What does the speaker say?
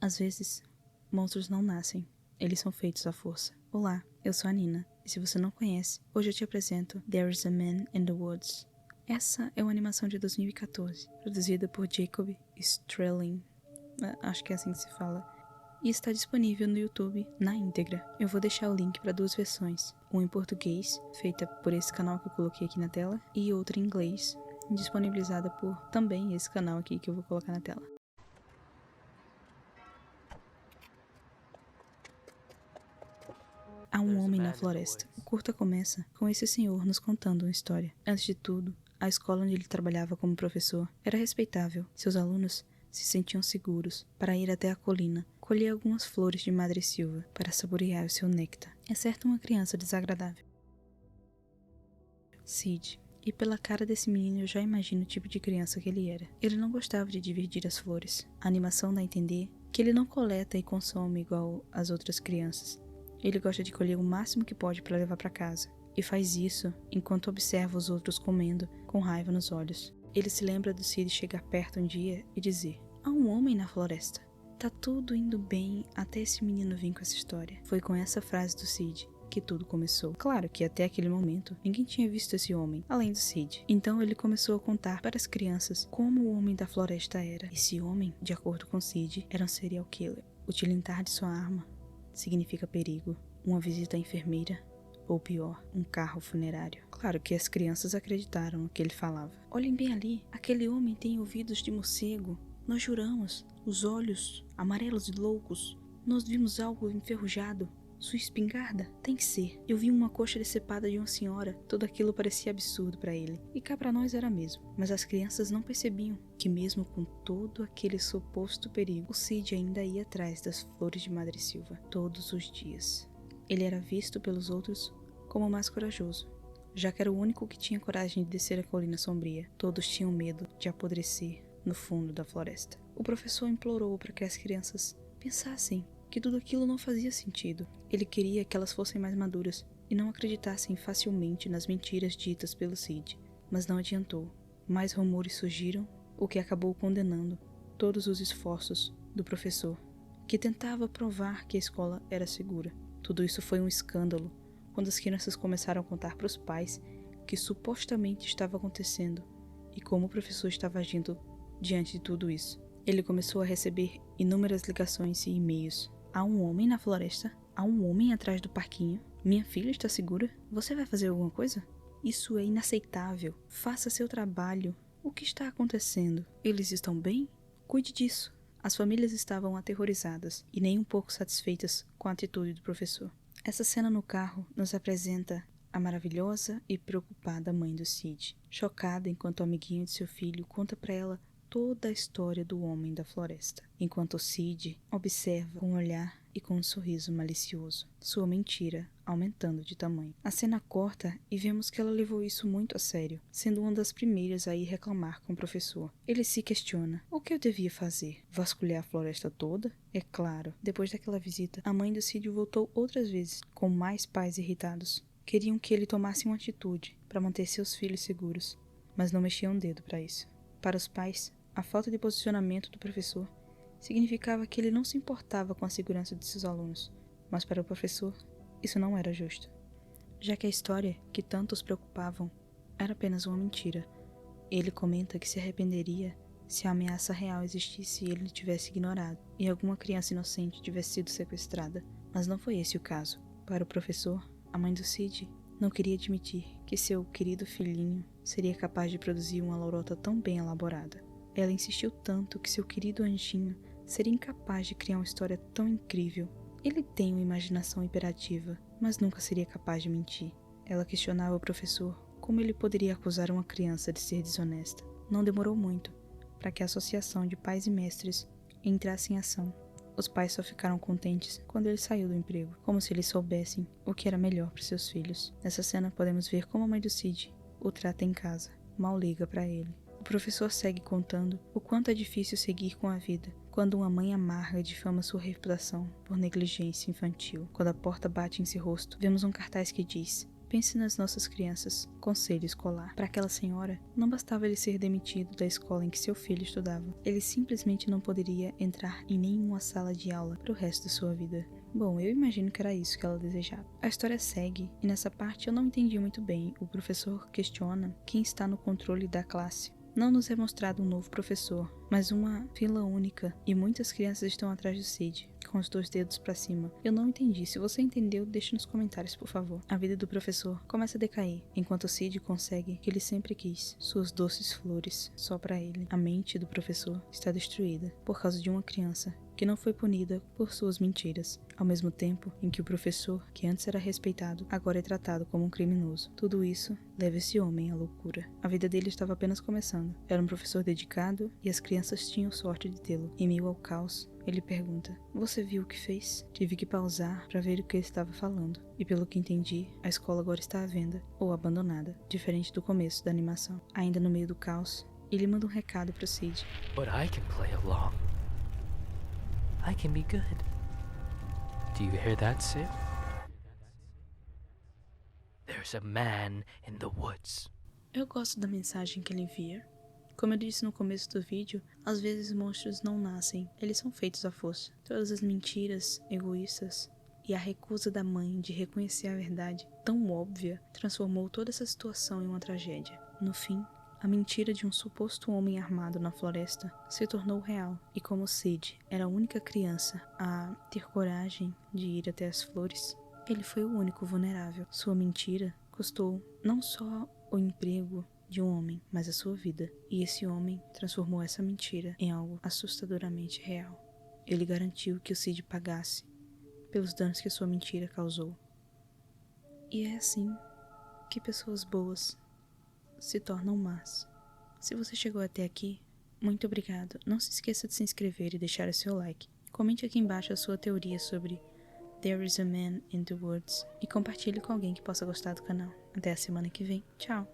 Às vezes, monstros não nascem, eles são feitos à força. Olá, eu sou a Nina, e se você não conhece, hoje eu te apresento There is a Man in the Woods. Essa é uma animação de 2014, produzida por Jacob Strelin, acho que é assim que se fala, e está disponível no YouTube na íntegra. Eu vou deixar o link para duas versões, uma em português, feita por esse canal que eu coloquei aqui na tela, e outra em inglês, disponibilizada por também esse canal aqui que eu vou colocar na tela. Há um homem na floresta. O curta começa com esse senhor nos contando uma história. Antes de tudo, a escola onde ele trabalhava como professor era respeitável. Seus alunos se sentiam seguros para ir até a colina, colher algumas flores de madressilva para saborear o seu néctar, exceto uma criança desagradável. Sid. E pela cara desse menino eu já imagino o tipo de criança que ele era. Ele não gostava de dividir as flores. A animação dá a entender que ele não coleta e consome igual as outras crianças. Ele gosta de colher o máximo que pode para levar para casa, e faz isso enquanto observa os outros comendo, com raiva nos olhos. Ele se lembra do Sid chegar perto um dia e dizer: há um homem na floresta. Tá tudo indo bem até esse menino vir com essa história. Foi com essa frase do Sid que tudo começou. Claro que até aquele momento ninguém tinha visto esse homem, além do Sid. Então ele começou a contar para as crianças como o homem da floresta era. Esse homem, de acordo com Sid, era um serial killer. O tilintar de sua arma significa perigo, uma visita à enfermeira, ou pior, um carro funerário. Claro que as crianças acreditaram no que ele falava. Olhem bem ali, aquele homem tem ouvidos de morcego. Nós juramos, os olhos amarelos e loucos. Nós vimos algo enferrujado. Sua espingarda? Tem que ser. Eu vi uma coxa decepada de uma senhora. Tudo aquilo parecia absurdo para ele. E cá para nós era mesmo. Mas as crianças não percebiam que mesmo com todo aquele suposto perigo, o Sid ainda ia atrás das flores de madressilva todos os dias. Ele era visto pelos outros como o mais corajoso, já que era o único que tinha coragem de descer a colina sombria. Todos tinham medo de apodrecer no fundo da floresta. O professor implorou para que as crianças pensassem que tudo aquilo não fazia sentido. Ele queria que elas fossem mais maduras e não acreditassem facilmente nas mentiras ditas pelo Sid. Mas não adiantou. Mais rumores surgiram, o que acabou condenando todos os esforços do professor, que tentava provar que a escola era segura. Tudo isso foi um escândalo quando as crianças começaram a contar para os pais que supostamente estava acontecendo e como o professor estava agindo diante de tudo isso. Ele começou a receber inúmeras ligações e e-mails. Há um homem na floresta? Há um homem atrás do parquinho? Minha filha está segura? Você vai fazer alguma coisa? Isso é inaceitável. Faça seu trabalho. O que está acontecendo? Eles estão bem? Cuide disso. As famílias estavam aterrorizadas e nem um pouco satisfeitas com a atitude do professor. Essa cena no carro nos apresenta a maravilhosa e preocupada mãe do Sid, chocada enquanto o amiguinho de seu filho conta para ela toda a história do homem da floresta, enquanto o Sid observa com um olhar e com um sorriso malicioso, sua mentira aumentando de tamanho. A cena corta e vemos que ela levou isso muito a sério, sendo uma das primeiras a ir reclamar com o professor. Ele se questiona: o que eu devia fazer? Vasculhar a floresta toda? É claro, depois daquela visita, a mãe do Sid voltou outras vezes, com mais pais irritados. Queriam que ele tomasse uma atitude para manter seus filhos seguros, mas não mexiam um dedo para isso. Para os pais, a falta de posicionamento do professor significava que ele não se importava com a segurança de seus alunos, mas para o professor, isso não era justo, já que a história que tanto os preocupavam era apenas uma mentira. Ele comenta que se arrependeria se a ameaça real existisse e ele tivesse ignorado, e alguma criança inocente tivesse sido sequestrada, mas não foi esse o caso. Para o professor, a mãe do Sid não queria admitir que seu querido filhinho seria capaz de produzir uma lorota tão bem elaborada. Ela insistiu tanto que seu querido anjinho seria incapaz de criar uma história tão incrível. Ele tem uma imaginação imperativa, mas nunca seria capaz de mentir. Ela questionava o professor como ele poderia acusar uma criança de ser desonesta. Não demorou muito para que a associação de pais e mestres entrasse em ação. Os pais só ficaram contentes quando ele saiu do emprego, como se eles soubessem o que era melhor para seus filhos. Nessa cena podemos ver como a mãe do Sid o trata em casa, mal liga para ele. O professor segue contando o quanto é difícil seguir com a vida quando uma mãe amarga difama sua reputação por negligência infantil. Quando a porta bate em seu rosto, vemos um cartaz que diz: Pense nas nossas crianças. Conselho escolar. Para aquela senhora, não bastava ele ser demitido da escola em que seu filho estudava. Ele simplesmente não poderia entrar em nenhuma sala de aula para o resto da sua vida. Bom, eu imagino que era isso que ela desejava. A história segue, e nessa parte eu não entendi muito bem. O professor questiona quem está no controle da classe. Não nos é mostrado um novo professor, mas uma fila única, e muitas crianças estão atrás do Sid, com os 2 dedos pra cima. Eu não entendi. Se você entendeu, deixe nos comentários, por favor. A vida do professor começa a decair, enquanto Sid consegue o que ele sempre quis, suas doces flores, só pra ele. A mente do professor está destruída por causa de uma criança que não foi punida por suas mentiras, ao mesmo tempo em que o professor, que antes era respeitado, agora é tratado como um criminoso. Tudo isso leva esse homem à loucura. A vida dele estava apenas começando. Era um professor dedicado e as crianças tinham sorte de tê-lo. Em meio ao caos, ele pergunta: "Você viu o que fez?" Tive que pausar para ver o que ele estava falando. E pelo que entendi, a escola agora está à venda, ou abandonada, diferente do começo da animação. Ainda no meio do caos, ele manda um recado para o Sid. But I can play along. I can be good. Do you hear that, Sid? There's a man in the woods. Eu gosto da mensagem que ele envia. Como eu disse no começo do vídeo, às vezes monstros não nascem, eles são feitos à força. Todas as mentiras egoístas e a recusa da mãe de reconhecer a verdade, tão óbvia, transformou toda essa situação em uma tragédia. No fim, a mentira de um suposto homem armado na floresta se tornou real, e como Sid era a única criança a ter coragem de ir até as flores, ele foi o único vulnerável. Sua mentira custou não só o emprego de um homem, mas a sua vida, e esse homem transformou essa mentira em algo assustadoramente real. Ele garantiu que o Sid pagasse pelos danos que sua mentira causou. E é assim que pessoas boas se tornam más. Se você chegou até aqui, muito obrigado. Não se esqueça de se inscrever e deixar o seu like. Comente aqui embaixo a sua teoria sobre There is a Man in the Woods e compartilhe com alguém que possa gostar do canal. Até a semana que vem. Tchau!